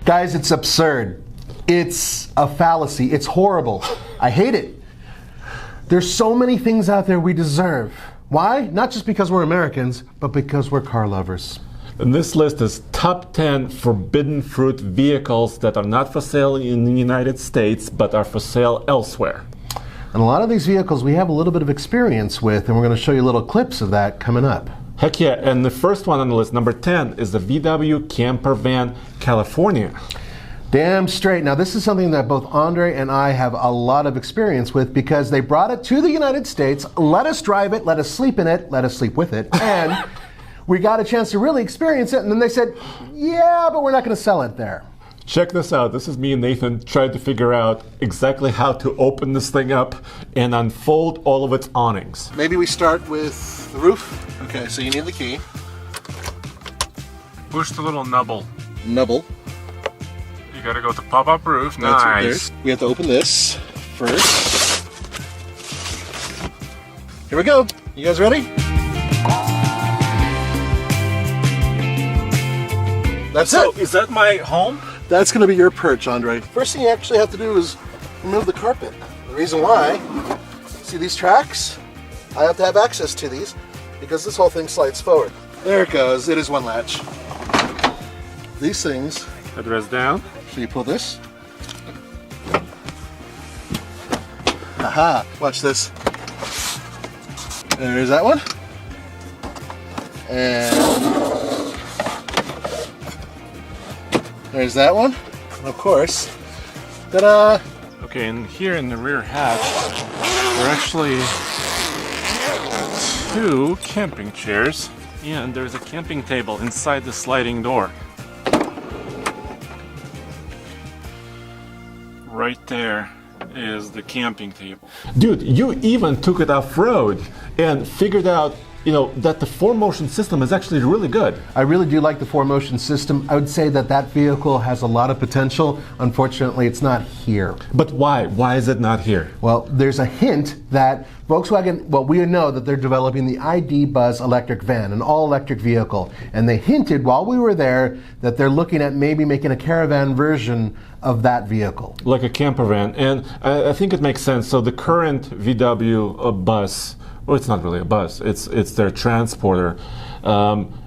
Guys, it's absurd. It's a fallacy. It's horrible. I hate it. There's so many things out there we deserve. Why? Not just because we're Americans, but because we're car lovers. And this list is top 10 forbidden fruit vehicles that are not for sale in the United States, but are for sale elsewhere. And a lot of these vehicles we have a little bit of experience with, and we're going to show you little clips of that coming up. Heck yeah, and the first one on the list, number 10, is the VW Camper Van California. Damn straight. Now, this is something that both Andre and I have a lot of experience with because they brought it to the United States, let us drive it, let us sleep in it, let us sleep with it, and we got a chance to really experience it, and then they said, yeah, but we're not going to sell it there. Check this out. This is me and Nathan trying to figure out exactly how to open this thing up and unfold all of its awnings. Maybe we start with the roof. Okay, so you need the key. Push the little nubble. Nubble. You gotta go to pop-up roof. That's Nice. We have to open this first. Here we go. You guys ready? That's So, it. is that my home? That's going to be your perch, Andre. First thing you actually have to do is remove the carpet. The reason why, see these tracks? I have to have access to these because this whole thing slides forward. There it goes. It is one latch. These things, Address down. so you pull this. Aha, watch this. There's that one. And there's that one. And of course, ta-da! Okay, and here in the rear hatch, there are actually 2 camping chairs, and there's a camping table inside the sliding door. Right there is the camping table. Dude, you even took it off-road and figured out, you know, that the 4Motion system is actually really good. I really do like the 4Motion system. I would say that that vehicle has a lot of potential. Unfortunately, it's not here. But why? Why is it not here? Well, there's a hint that Volkswagen, well, we know that they're developing the ID Buzz electric van, an all-electric vehicle. And they hinted while we were there that they're looking at maybe making a caravan version of that vehicle. Like a camper van. And I think it makes sense. So the current VW bus, well, it's not really a bus, it's their transporter,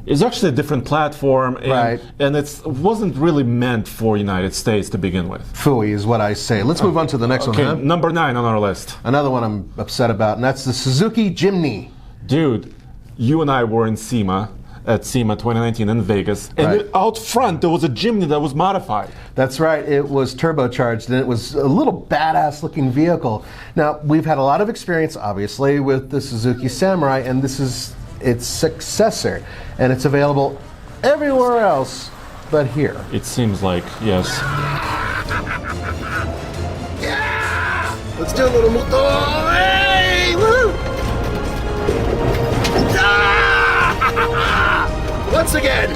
is actually a different platform, and, right. And it wasn't really meant for United States to begin with. Phooey is what I say. Let's move on to the next one, huh? Number 9 on our list. Another one I'm upset about, and that's the Suzuki Jimny. Dude, you and I were in SEMA, at SEMA 2019 in Vegas, and Right. out front there was a Jimny that was modified. That's right, it was turbocharged and it was a little badass looking vehicle. Now, we've had a lot of experience, obviously, with the Suzuki Samurai, and this is its successor, and it's available everywhere else but here. It seems like, yes. Yeah! Let's do a little motor! Hey! Woo! Once again!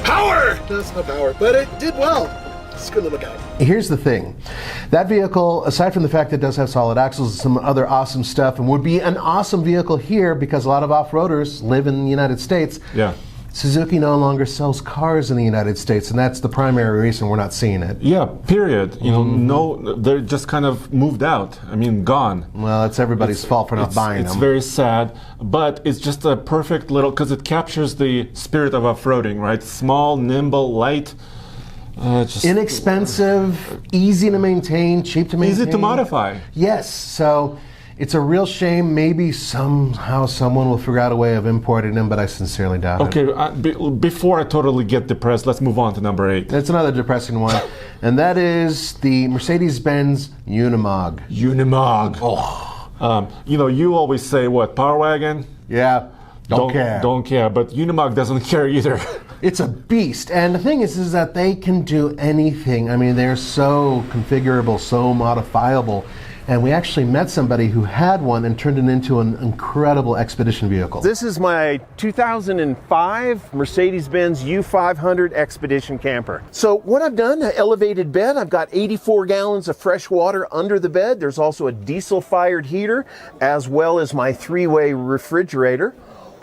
Power! That's not power, but it did well. It's a good little guy. Here's the thing. That vehicle, aside from the fact that it does have solid axles and some other awesome stuff, and would be an awesome vehicle here because a lot of off-roaders live in the United States. Yeah. Suzuki no longer sells cars in the United States, and that's the primary reason we're not seeing it. Yeah, period. You know, no, they're just kind of moved out. I mean, gone. Well, it's everybody's fault for not buying It's them. very sad, but it's just a perfect little, because it captures the spirit of off-roading, right? Small, nimble, light. Just Inexpensive, easy to maintain, cheap to maintain. easy to modify. Yes, so it's a real shame. Maybe somehow someone will figure out a way of importing them, but I sincerely doubt it. Okay, before I totally get depressed, let's move on to number 8. That's another depressing one, and that is the Mercedes-Benz Unimog. Unimog. Oh. You know, you always say, what, Power Wagon? Yeah, don't care. Don't care, but Unimog doesn't care either. It's a beast, and the thing is that they can do anything. I mean, they're so configurable, so modifiable. And we actually met somebody who had one and turned it into an incredible expedition vehicle. This is my 2005 Mercedes-Benz U500 Expedition Camper. So what I've done, an elevated bed, I've got 84 gallons of fresh water under the bed. There's also a diesel-fired heater, as well as my 3-way refrigerator.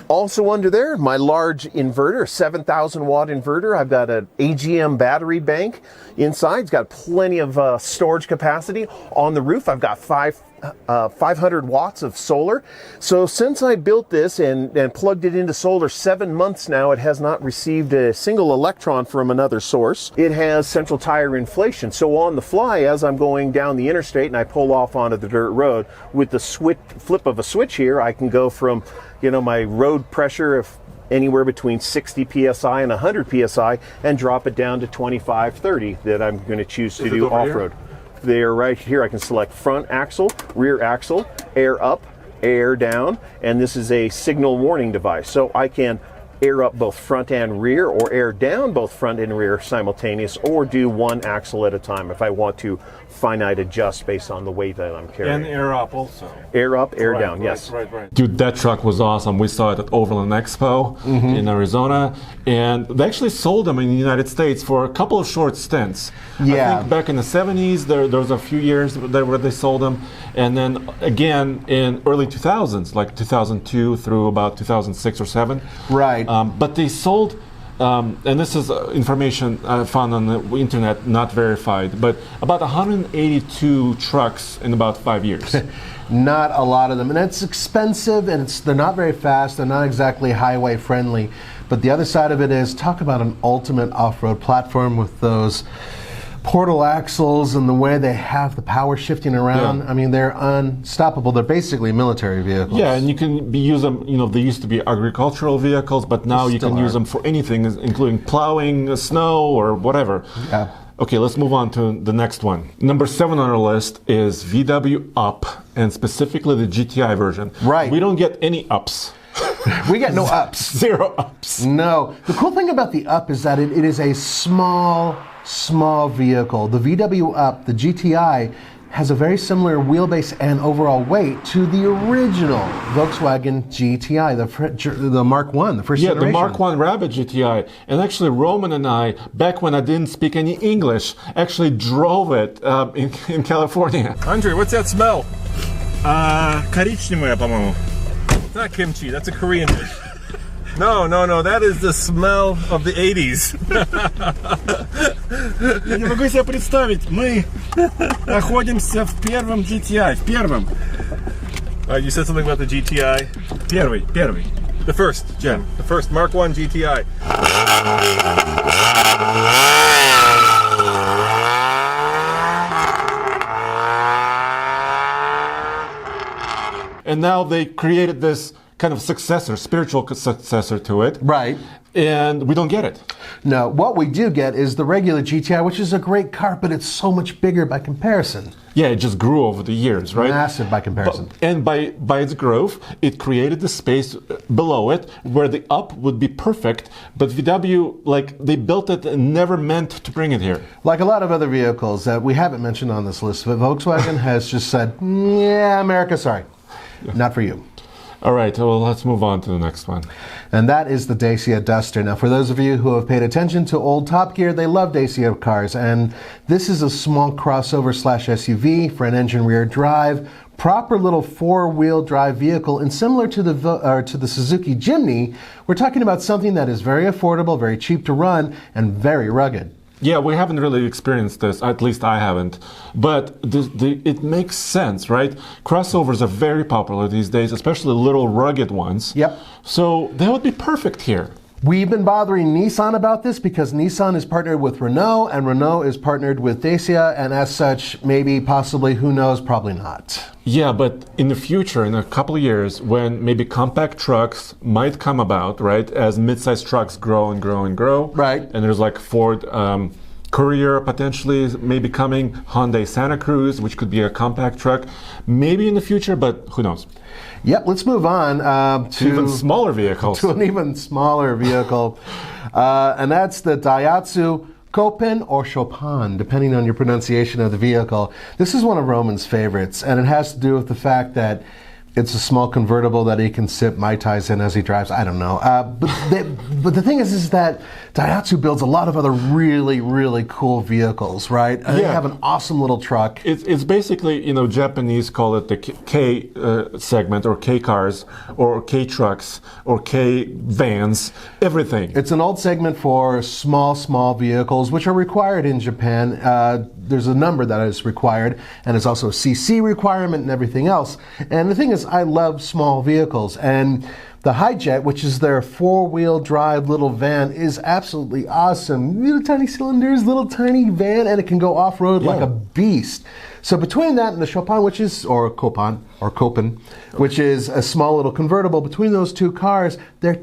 Also under there, my large inverter, 7,000 watt inverter. I've got an AGM battery bank inside. It's got plenty of storage capacity. On the roof, I've got 500 watts of solar. So since I built this and plugged it into solar 7 months now, it has not received a single electron from another source. It has central tire inflation. So on the fly, as I'm going down the interstate and I pull off onto the dirt road, with the flip of a switch here, I can go from, my road pressure of anywhere between 60 psi and 100 psi and drop it down to 25, 30 that I'm going to choose to do off-road. There, right here, I can select front axle, rear axle, air up, air down, and this is a signal warning device. So I can air up both front and rear, or air down both front and rear simultaneous, or do one axle at a time if I want to finite adjust based on the weight that I'm carrying. And air up also. Air up, air down, yes. Right. Dude, that truck was awesome. We saw it at Overland Expo in Arizona, and they actually sold them in the United States for a couple of short stints. Yeah. I think back in the 70s, there was a few years where they sold them, and then again in early 2000s, like 2002 through about 2006 or 7. Right. But they sold, and this is information I found on the internet, not verified, but about 182 trucks in about 5 years. Not a lot of them, and it's expensive, and they're not very fast. They're not exactly highway friendly. But the other side of it is, talk about an ultimate off-road platform with those portal axles and the way they have the power shifting around. Yeah. I mean, they're unstoppable. They're basically military vehicles. Yeah, and you can use them, they used to be agricultural vehicles, but now you can use them for anything, including plowing, snow, or whatever. Yeah. Okay, let's move on to the next one. Number 7 on our list is VW Up, and specifically the GTI version. Right. We don't get any ups. We get no ups. 0 ups. No. The cool thing about the Up is that it is a small vehicle. The VW Up, the GTI, has a very similar wheelbase and overall weight to the original Volkswagen GTI, the Mark I, the first generation. The Mark I Rabbit GTI. And actually, Roman and I, back when I didn't speak any English, actually drove it in California. Andre, what's that smell? Коричневая, по-моему. It's not kimchi, that's a Korean dish. No, that is the smell of the 80s. Я не могу себе представить, мы находимся в первом GTI, в первом. You said something about the GTI? Первый. The first gen, the first Mark I GTI. And now they created this kind of spiritual successor to it. Right. And we don't get it. No, what we do get is the regular GTI, which is a great car, but it's so much bigger by comparison. Yeah, it just grew over the years, right? Massive by comparison. And by its growth, it created the space below it where the Up would be perfect, but VW, they built it and never meant to bring it here. Like a lot of other vehicles that we haven't mentioned on this list, but Volkswagen has just said, yeah, America, sorry, not for you. All right, well, let's move on to the next one. And that is the Dacia Duster. Now, for those of you who have paid attention to old Top Gear, they love Dacia cars. And this is a small crossover / SUV for an engine rear drive, proper little 4-wheel drive vehicle. And similar to the Suzuki Jimny, we're talking about something that is very affordable, very cheap to run, and very rugged. Yeah, we haven't really experienced this, at least I haven't. But it makes sense, right? Crossovers are very popular these days, especially little rugged ones. Yep. So they would be perfect here. We've been bothering Nissan about this because Nissan is partnered with Renault and Renault is partnered with Dacia, and as such, maybe, possibly, who knows, probably not. Yeah, but in the future, in a couple of years, when maybe compact trucks might come about, right, as mid-sized trucks grow and grow and grow, right, and there's like Ford Courier potentially maybe coming, Hyundai Santa Cruz, which could be a compact truck, maybe in the future, but who knows? Yep, let's move on to even smaller vehicles. To an even smaller vehicle, and that's the Daihatsu Copen or Chopin, depending on your pronunciation of the vehicle. This is one of Roman's favorites, and it has to do with the fact that It's a small convertible that he can sip Mai Tais in as he drives. I don't know. But the thing is that Daihatsu builds a lot of other really, really cool vehicles, right? They have an awesome little truck. It's basically, Japanese call it the K segment, or K cars, or K trucks, or K vans, everything. It's an old segment for small vehicles, which are required in Japan. There's a number that is required, and there's also a CC requirement and everything else. And the thing is, I love small vehicles, and the Hijet, which is their four-wheel drive little van, is absolutely awesome. Little tiny cylinders, little tiny van, and it can go off-road like a beast. So between that and the Chopin, which is, or Copen, which is a small little convertible, between those two cars, they're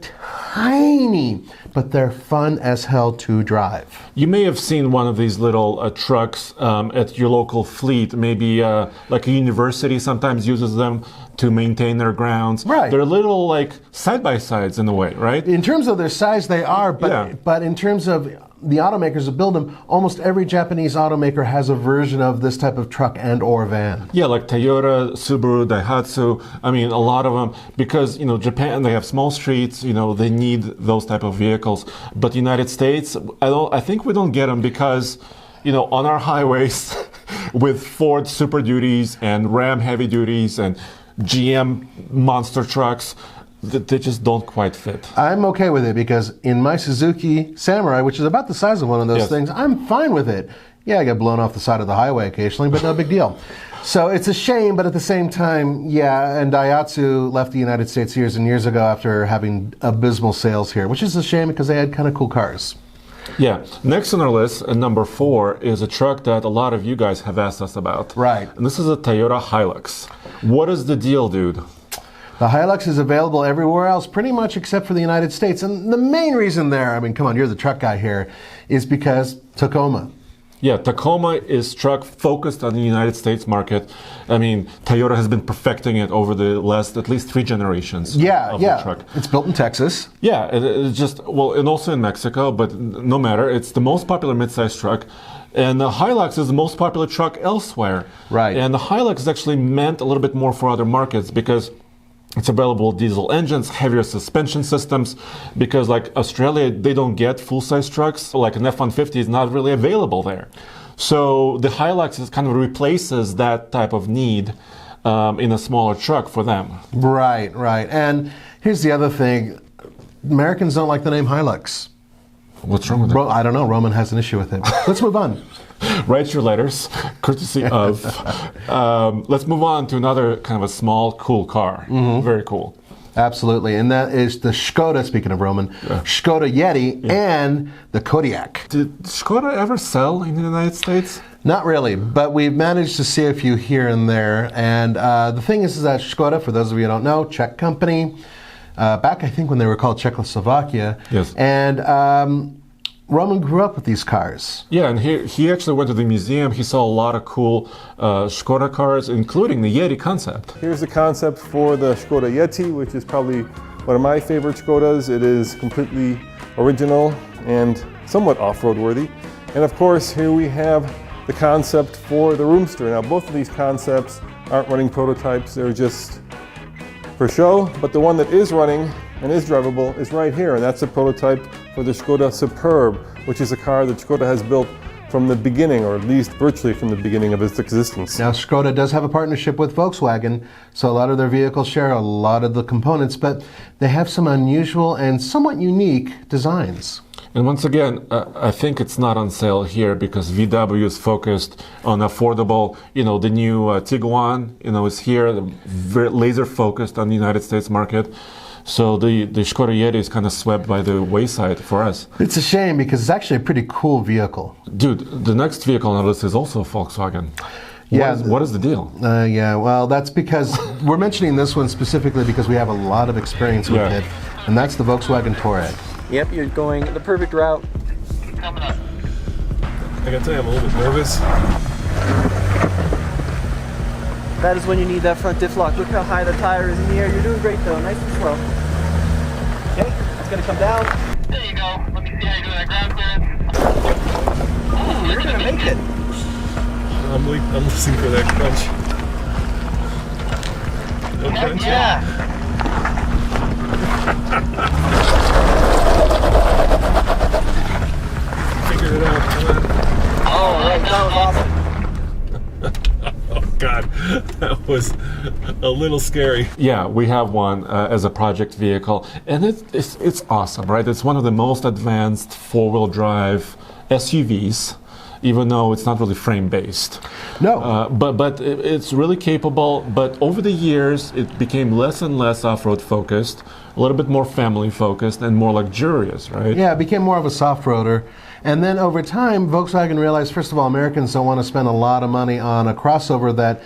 tiny, but they're fun as hell to drive. You may have seen one of these little trucks at your local fleet. Maybe like a university sometimes uses them to maintain their grounds. Right. They're little like side-by-sides in a way, right? In terms of their size, they are, but in terms of the automakers that build them, almost every Japanese automaker has a version of this type of truck and or van. Yeah, like Toyota, Subaru, Daihatsu. I mean, a lot of them, because, Japan, they have small streets, they need those type of vehicles. But United States, I think we don't get them because, on our highways with Ford Super Duties and Ram Heavy Duties and GM monster trucks, they just don't quite fit. I'm okay with it because in my Suzuki Samurai, which is about the size of one of those things, I'm fine with it. Yeah, I get blown off the side of the highway occasionally, but no big deal. So it's a shame, but at the same time, and Daihatsu left the United States years and years ago after having abysmal sales here, which is a shame because they had kind of cool cars. Yeah. Next on our list, number 4, is a truck that a lot of you guys have asked us about. Right. And this is a Toyota Hilux. What is the deal, dude? The Hilux is available everywhere else, pretty much except for the United States. And the main reason there, I mean, come on, you're the truck guy here, is because Tacoma. Yeah, Tacoma is truck focused on the United States market. I mean, Toyota has been perfecting it over the last at least 3 generations of the truck. It's built in Texas. Yeah, it's just, and also in Mexico, but no matter. It's the most popular midsize truck. And the Hilux is the most popular truck elsewhere. Right. And the Hilux is actually meant a little bit more for other markets because it's available diesel engines, heavier suspension systems, because like Australia, they don't get full-size trucks. So like an F-150 is not really available there. So the Hilux kind of replaces that type of need in a smaller truck for them. Right. And here's the other thing. Americans don't like the name Hilux. What's wrong with it? I don't know. Roman has an issue with it. Let's move on. Write your letters, courtesy of. Let's move on to another kind of a small, cool car. Mm-hmm. Very cool. Absolutely. And that is the Skoda, speaking of Roman, Skoda Yeti and the Kodiaq. Did Skoda ever sell in the United States? Not really, but we've managed to see a few here and there. And the thing is that Skoda, for those of you who don't know, Czech company, back I think when they were called Czechoslovakia. Yes. And Roman grew up with these cars. Yeah, and he actually went to the museum. He saw a lot of cool Skoda cars, including the Yeti concept. Here's the concept for the Skoda Yeti, which is probably one of my favorite Skodas. It is completely original and somewhat off-road worthy. And of course, here we have the concept for the Roomster. Now, both of these concepts aren't running prototypes. They're just for show, but the one that is running and is drivable is right here, and that's a prototype for the Skoda Superb, which is a car that Skoda has built from the beginning, or at least virtually from the beginning of its existence. Now, Skoda does have a partnership with Volkswagen, so a lot of their vehicles share a lot of the components, but they have some unusual and somewhat unique designs. And once again, I think it's not on sale here because VW is focused on affordable, the new Tiguan, is here, very laser focused on the United States market. So the Skoda Yeti is kind of swept by the wayside for us. It's a shame because it's actually a pretty cool vehicle. Dude, the next vehicle on our list is also a Volkswagen. What is the deal? Well, that's because we're mentioning this one specifically because we have a lot of experience with it, and that's the Volkswagen Touareg. Yep, you're going the perfect route. Coming up. I gotta tell you, I'm a little bit nervous. That is when you need that front diff lock. Look how high the tire is in the air. You're doing great though, nice and slow. Okay, it's gonna come down. There you go. Let me see how you do that ground clearance. Oh, you're gonna make it. I'm listening for that crunch. Okay. Yeah. Figured it out. Oh, that was awesome. Oh God, that was a little scary. Yeah, we have one as a project vehicle, and it's awesome, right? It's one of the most advanced four-wheel drive SUVs, even though it's not really frame-based. No. But it's really capable. But over the years, it became less and less off-road focused, a little bit more family focused, and more luxurious, right? Yeah, it became more of a soft roader. And then over time, Volkswagen realized, first of all, Americans don't want to spend a lot of money on a crossover that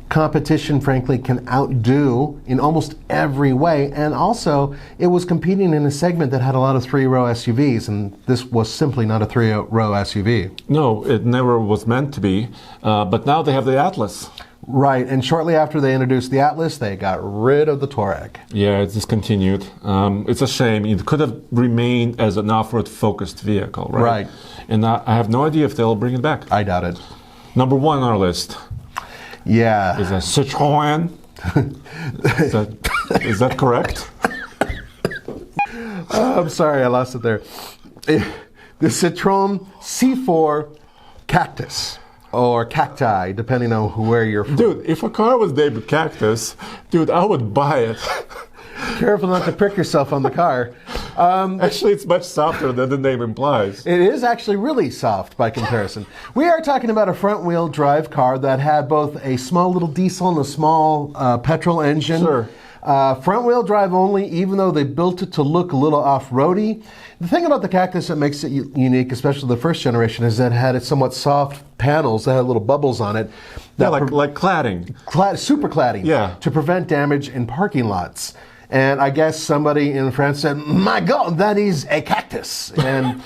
competition, frankly, can outdo in almost every way. And also, it was competing in a segment that had a lot of three-row SUVs, and this was simply not a three-row SUV. No, it never was meant to be. But now they have the Atlas. Right, and shortly after they introduced the Atlas, they got rid of the Touareg. Yeah, it's discontinued. It's a shame. It could have remained as an off-road focused vehicle, right? Right. And I have no idea if they'll bring it back. I doubt it. Number one on our list Yeah. is a Citroen. Is that correct? I'm sorry, I lost it there. The Citroen C4 Cactus, or Cacti, depending on where you're from. Dude, if a car was named Cactus, dude, I would buy it. Careful not to prick yourself on the car. Actually, it's much softer than the name implies. It is actually really soft by comparison. We are talking about a front-wheel drive car that had both a small little diesel and a small petrol engine. Sure. Front-wheel drive only, even though they built it to look a little off-roady. The thing about the Cactus that makes it unique, especially the first generation, is that it had somewhat soft panels that had little bubbles on it. Yeah, like cladding. Super cladding. Yeah. To prevent damage in parking lots. And I guess somebody in France said, "My God, that is a cactus." And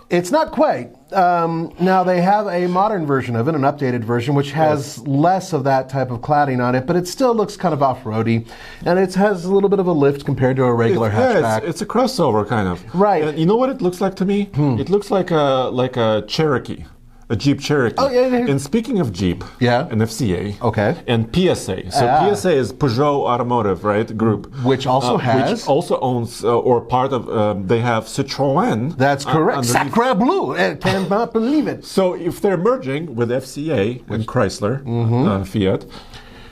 it's not quite. Now they have a modern version of it, an updated version, which has less of that type of cladding on it, but it still looks kind of off-roady, and it has a little bit of a lift compared to a regular hatchback. It's a crossover kind of. Right. And you know what it looks like to me? It looks like a Cherokee. A Jeep Cherokee. Oh, yeah. And speaking of Jeep, Yeah. and FCA, Okay. and PSA. So PSA is Peugeot Automotive, right? Group, Which also has- which also owns or part of. They have Citroen. That's correct. underneath. Sacre bleu. I cannot believe it. So if they're merging with FCA and Chrysler, Fiat,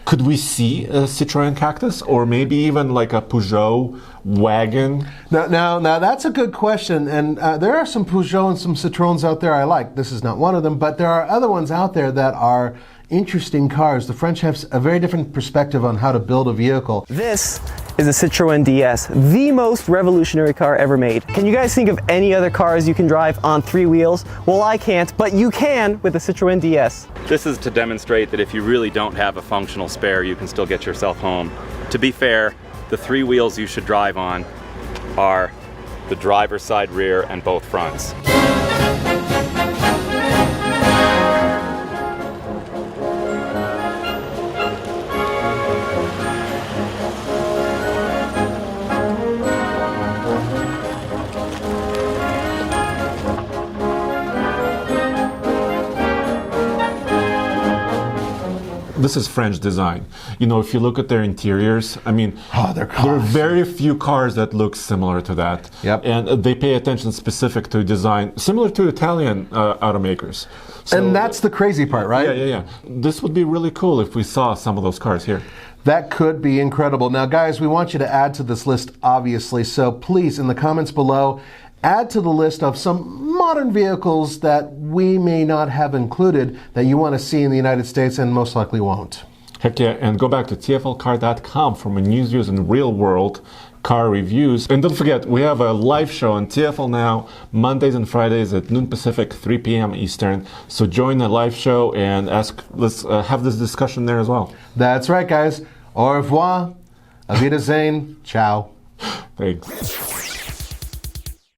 could we see a Citroen Cactus, or maybe even like a Peugeot wagon? Now, that's a good question, and there are some Peugeot and some Citroens out there I like. This is not one of them, but there are other ones out there that are interesting cars. The French have a very different perspective on how to build a vehicle. This is a Citroen DS, the most revolutionary car ever made. Can you guys think of any other cars you can drive on three wheels? Well, I can't, but you can with the Citroen DS. This is to demonstrate that if you really don't have a functional spare, you can still get yourself home. To be fair, the three wheels you should drive on are the driver's side rear and both fronts. This is French design. You know, if you look at their interiors, I mean, they're there are very few cars that look similar to that. Yep. And they pay attention specific to design, similar to Italian automakers. So, And that's the crazy part, right? Yeah. This would be really cool if we saw some of those cars here. That could be incredible. Now, guys, we want you to add to this list, obviously. So please, in the comments below, add to the list of some modern vehicles that we may not have included that you want to see in the United States and most likely won't. Heck yeah, and go back to tflcar.com for more news and real-world car reviews. And don't forget, we have a live show on TFL Now, Mondays and Fridays at noon Pacific, 3 p.m. Eastern. So join the live show and let's have this discussion there as well. That's right, guys. Au revoir. Auf Wiedersehen. Ciao. Thanks.